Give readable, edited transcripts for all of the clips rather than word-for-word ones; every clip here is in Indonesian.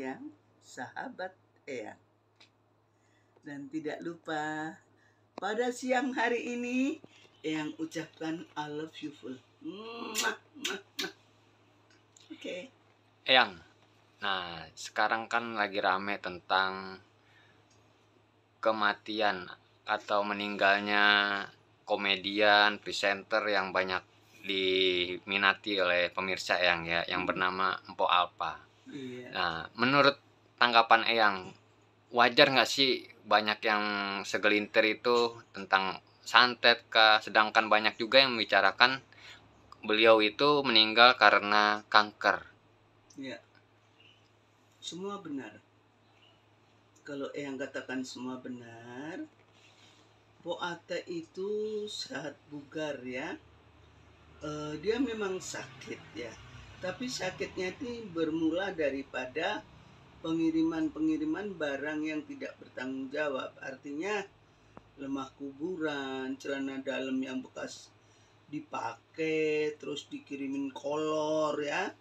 Eyang, sahabat Eyang. Dan tidak lupa, pada siang hari ini Eyang ucapkan I love you full. Oke. Eyang, nah sekarang kan lagi rame tentang kematian atau meninggalnya komedian, presenter yang banyak diminati oleh pemirsa Eyang ya, yang bernama Mpok Alfa. Iya. Nah, menurut tanggapan Eyang, wajar nggak sih banyak yang segelintir itu tentang santet kah? Sedangkan banyak juga yang membicarakan beliau itu meninggal karena kanker. Iya. Semua benar. Kalau Eyang katakan semua benar, Po Ate itu saat bugar ya, dia memang sakit ya. Tapi sakitnya itu bermula daripada pengiriman barang yang tidak bertanggung jawab. Artinya lemah kuburan, celana dalam yang bekas dipakai, terus dikirimin kolor ya,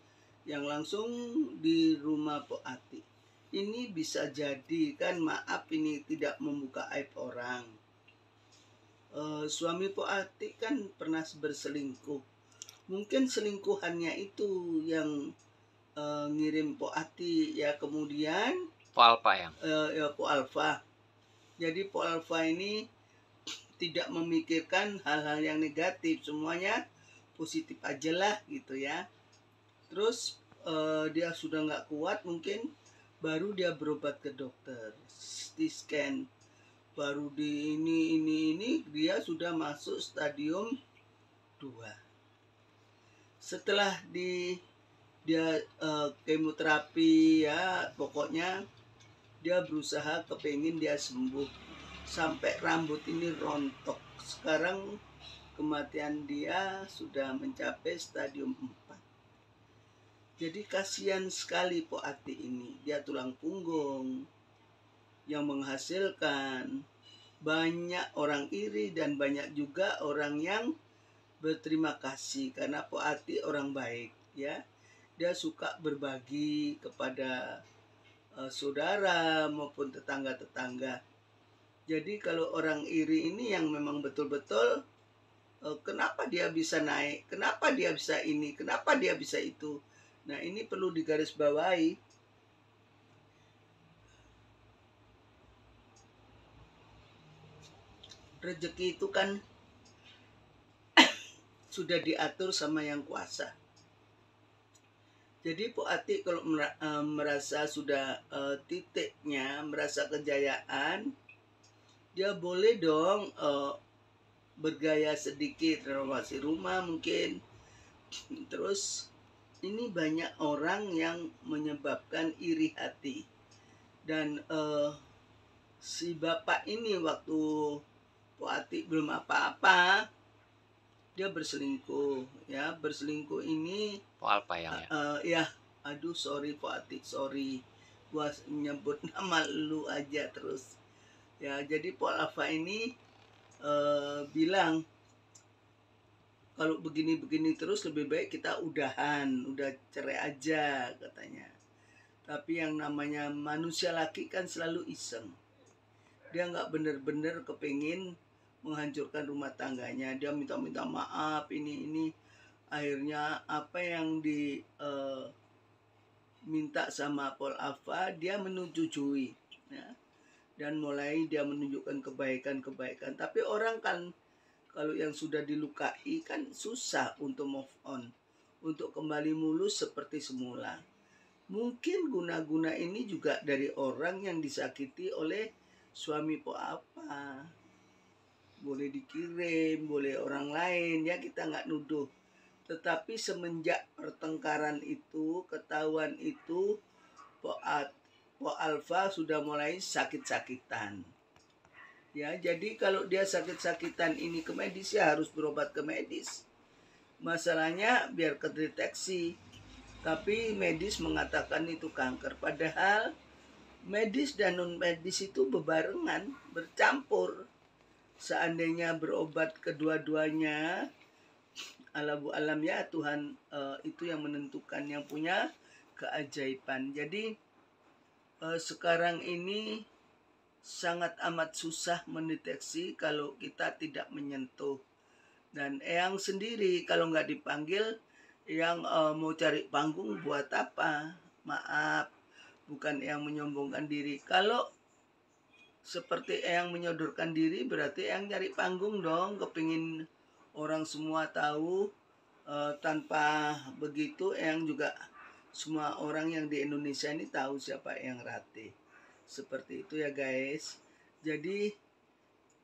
yang langsung di rumah Po Ati. Ini bisa jadi kan, maaf ini tidak membuka aib orang. Suami Po Ati kan pernah berselingkuh. Mungkin selingkuhannya itu yang ngirim Po Ati ya, kemudian Po Alfa yang. Ya Po Alfa. Jadi Po Alfa ini tidak memikirkan hal-hal yang negatif, semuanya positif aja lah gitu ya. Terus dia sudah nggak kuat, mungkin baru dia berobat ke dokter, CT scan, baru di ini dia sudah masuk stadium 2. Setelah dia kemoterapi ya, pokoknya dia berusaha kepengin dia sembuh sampai rambut ini rontok. Sekarang kematian dia sudah mencapai stadium 4. Jadi kasihan sekali Po Ati ini. Dia tulang punggung yang menghasilkan banyak orang iri dan banyak juga orang yang berterima kasih karena Po Ati orang baik ya. Dia suka berbagi kepada saudara maupun tetangga-tetangga. Jadi kalau orang iri ini yang memang betul-betul kenapa dia bisa naik, kenapa dia bisa ini, kenapa dia bisa itu. Nah, ini perlu digarisbawahi. Rezeki itu kan sudah diatur sama yang kuasa. Jadi Po Ati kalau merasa sudah titiknya, merasa kejayaan, dia boleh dong bergaya sedikit, renovasi rumah mungkin. Terus ini banyak orang yang menyebabkan iri hati. Dan si bapak ini waktu Po Ati belum apa-apa, dia berselingkuh ya. Berselingkuh ini Po Alfa yang ya. Ya, aduh sorry Po Ati, sorry gua nyebut nama lu aja terus ya. Jadi Po Alfa ini bilang kalau begini-begini terus lebih baik kita udah cerai aja katanya. Tapi yang namanya manusia laki kan selalu iseng. Dia nggak bener-bener kepingin menghancurkan rumah tangganya. Dia minta maaf ini. Akhirnya apa yang minta sama Paul Alfa dia menyetujui ya. Dan mulai dia menunjukkan kebaikan. Tapi orang kan kalau yang sudah dilukai kan susah untuk move on, untuk kembali mulus seperti semula. Mungkin guna-guna ini juga dari orang yang disakiti oleh suami Po Alfa. Boleh dikirim, boleh orang lain ya, kita nggak nuduh. Tetapi semenjak pertengkaran itu, ketahuan itu, Po Alfa sudah mulai sakit-sakitan. Ya, jadi kalau dia sakit-sakitan ini ke medis ya harus berobat ke medis. Masalahnya biar kedeteksi. Tapi medis mengatakan itu kanker. Padahal medis dan non medis itu bebarengan, bercampur. Seandainya berobat kedua-duanya, Allahu alam ya, Tuhan itu yang menentukan, yang punya keajaiban. Jadi sekarang ini sangat amat susah mendeteksi kalau kita tidak menyentuh. Dan Eyang sendiri kalau nggak dipanggil, Eyang mau cari panggung buat apa? Maaf, bukan Eyang menyombongkan diri. Kalau seperti Eyang menyodorkan diri, berarti Eyang cari panggung dong, kepingin orang semua tahu. Tanpa begitu Eyang juga semua orang yang di Indonesia ini tahu siapa Eyang Ratih. Seperti itu ya guys. Jadi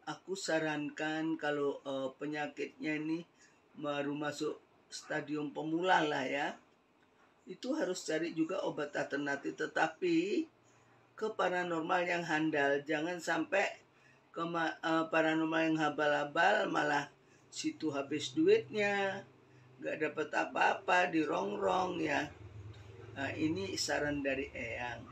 aku sarankan kalau penyakitnya ini baru masuk stadium pemula lah ya, itu harus cari juga obat alternatif, tetapi ke paranormal yang handal. Jangan sampai ke paranormal yang habal-habal, malah situ habis duitnya, nggak dapat apa-apa, dirongrong ya. Nah, ini saran dari Eyang.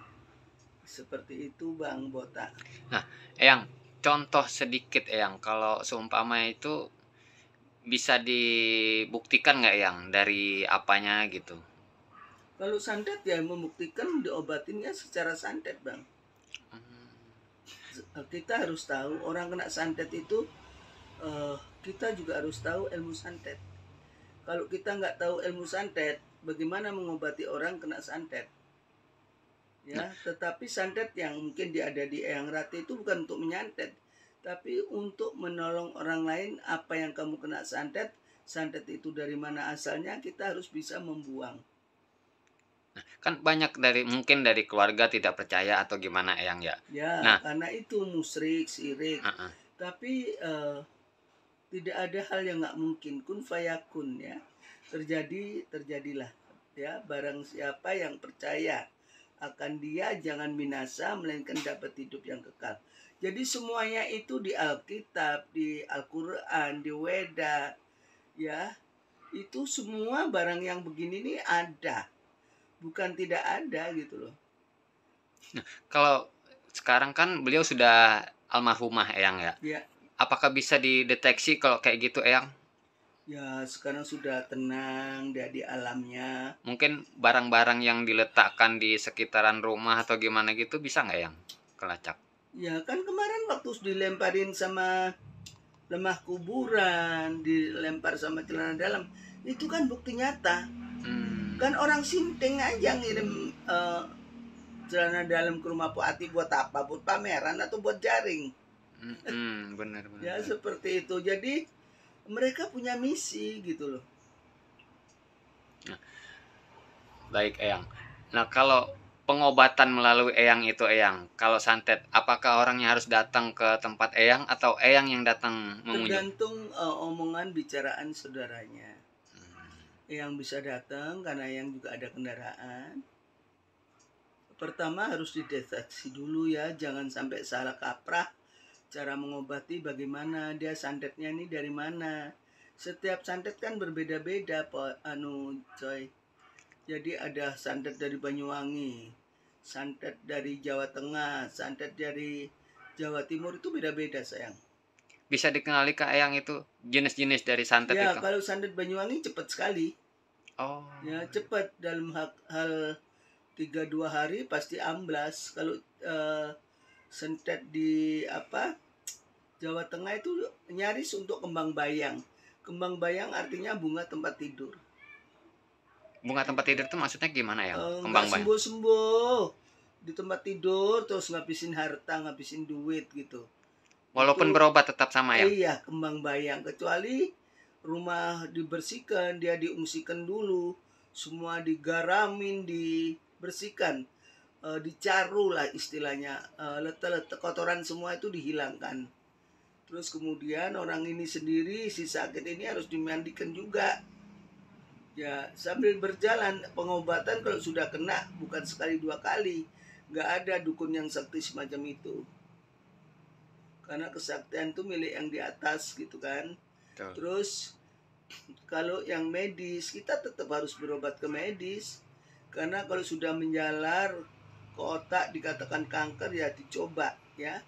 Seperti itu Bang Botak. Nah, Eyang, contoh sedikit Eyang, kalau seumpama itu bisa dibuktikan nggak Eyang dari apanya gitu? Kalau santet ya membuktikan diobatinnya secara santet Bang. Kita harus tahu orang kena santet itu, kita juga harus tahu ilmu santet. Kalau kita nggak tahu ilmu santet, bagaimana mengobati orang kena santet? Ya, tetapi santet yang mungkin ada di Eyang Ratih itu bukan untuk menyantet, tapi untuk menolong orang lain. Apa yang kamu kena santet, santet itu dari mana asalnya, kita harus bisa membuang. Kan banyak mungkin dari keluarga tidak percaya atau gimana Eyang ya? Ya, Nah, karena itu musyrik, syirik. Tapi tidak ada hal yang nggak mungkin, kun fayakun ya. Terjadilah ya. Barang siapa yang percaya akan Dia, jangan binasa melainkan dapat hidup yang kekal. Jadi semuanya itu di Alkitab, di Al-Qur'an, di Weda ya. Itu semua barang yang begini nih ada. Bukan tidak ada gitu loh. kalau sekarang kan beliau sudah almarhumah Eyang ya? Ya. Apakah bisa dideteksi kalau kayak gitu Eyang? Ya, sekarang sudah tenang dia di alamnya. Mungkin barang-barang yang diletakkan di sekitaran rumah atau gimana gitu bisa nggak Eyang kelacak? Ya kan kemarin waktu dilemparin sama lemah kuburan, dilempar sama celana dalam, itu kan bukti nyata. Kan orang sinting aja ngirim celana dalam ke rumah Pak Ati buat apa? Buat pameran atau buat jaring? Benar. Ya seperti itu. Jadi mereka punya misi gitu loh. Baik Eyang. Nah kalau pengobatan melalui Eyang itu Eyang, kalau santet, apakah orangnya harus datang ke tempat Eyang atau Eyang yang datang mengunjungi? Tergantung omongan bicaraan saudaranya. Yang bisa datang karena yang juga ada kendaraan. Pertama harus dideteksi dulu ya, jangan sampai salah kaprah. Cara mengobati bagaimana, dia santetnya ini dari mana. Setiap santet kan berbeda-beda coy. Jadi ada santet dari Banyuwangi, santet dari Jawa Tengah, santet dari Jawa Timur, itu beda-beda sayang. Bisa dikenali ke Eyang itu jenis-jenis dari santet ya, itu? Kalau santet Banyuwangi cepat sekali. Oh. Ya cepat, dalam hal 3-2 hari pasti amblas. Kalau santet di Jawa Tengah itu nyaris untuk kembang bayang. Kembang bayang artinya bunga tempat tidur. Bunga tempat tidur itu maksudnya gimana ya? Kembang bayang. Sembuh-sembuh di tempat tidur terus ngabisin harta, ngabisin duit gitu. Walaupun itu, berobat tetap sama ya? Iya, kembang bayang. Kecuali rumah dibersihkan, dia diungsikan dulu, semua digaramin, dibersihkan, dicaru lah istilahnya, letak-letak kotoran semua itu dihilangkan. Terus kemudian orang ini sendiri, si sakit ini harus dimandikan juga. Ya, sambil berjalan pengobatan kalau sudah kena bukan sekali 2 kali. Nggak ada dukun yang sakti semacam itu. Karena kesaktian itu milik yang di atas gitu kan. Terus kalau yang medis, kita tetap harus berobat ke medis. Karena kalau sudah menjalar ke otak dikatakan kanker, ya dicoba ya.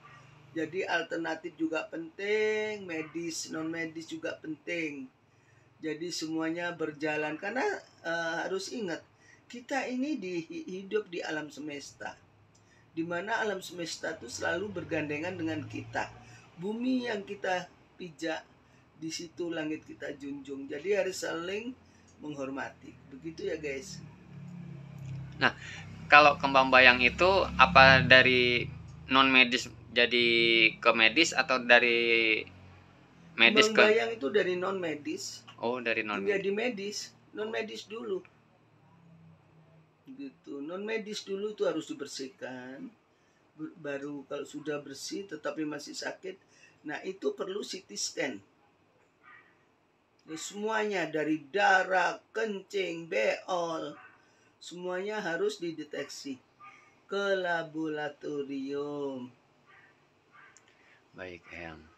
Jadi alternatif juga penting, medis, non medis juga penting. Jadi semuanya berjalan karena harus ingat, kita ini hidup di alam semesta. di mana alam semesta itu selalu bergandengan dengan kita. Bumi yang kita pijak, di situ langit kita junjung. Jadi harus saling menghormati. Begitu ya guys. Nah, kalau kembang bayang itu apa dari non medis jadi ke medis atau dari medis Kembang ke bayang itu dari non medis dari non menjadi medis. Non medis dulu. Gitu. Non medis dulu itu harus dibersihkan. Baru kalau sudah bersih tetapi masih sakit, nah itu perlu CT scan. Semuanya dari darah, kencing, beol, semuanya harus dideteksi ke laboratorium. Baik, Eyang.